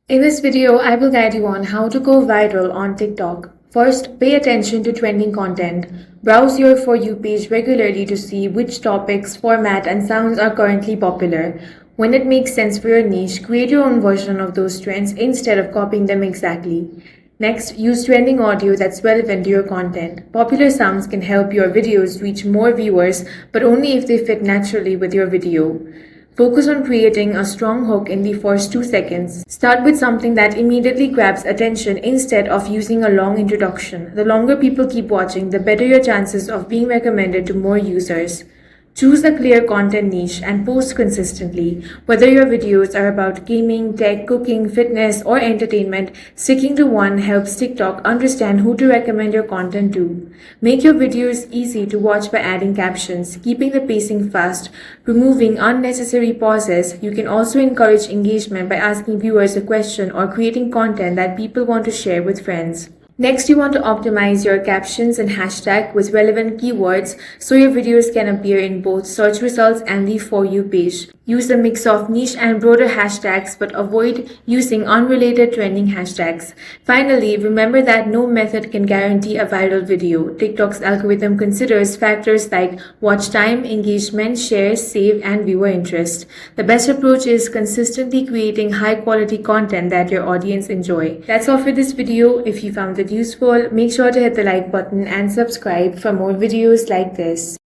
In this video, I will guide you on how to go viral on TikTok. First, pay attention to trending content. Browse your For You page regularly to see which topics, format, and sounds are currently popular. When it makes sense for your niche, create your own version of those trends instead of copying them exactly. Next, use trending audio that's relevant to your content. Popular sounds can help your videos reach more viewers, but only if they fit naturally with your video. Focus on creating a strong hook in the first 2 seconds. Start with something that immediately grabs attention instead of using a long introduction. The longer people keep watching, the better your chances of being recommended to more users. Choose a clear content niche and post consistently. Whether your videos are about gaming, tech, cooking, fitness, or entertainment, sticking to one helps TikTok understand who to recommend your content to. Make your videos easy to watch by adding captions, keeping the pacing fast, removing unnecessary pauses. You can also encourage engagement by asking viewers a question or creating content that people want to share with friends. Next, you want to optimize your captions and hashtag with relevant keywords so your videos can appear in both search results and the For You page. Use a mix of niche and broader hashtags, but avoid using unrelated trending hashtags. Finally, remember that no method can guarantee a viral video. TikTok's algorithm considers factors like watch time, engagement, shares, save, and viewer interest. The best approach is consistently creating high-quality content that your audience enjoy. That's all for this video. If you found it useful, make sure to hit the like button and subscribe for more videos like this.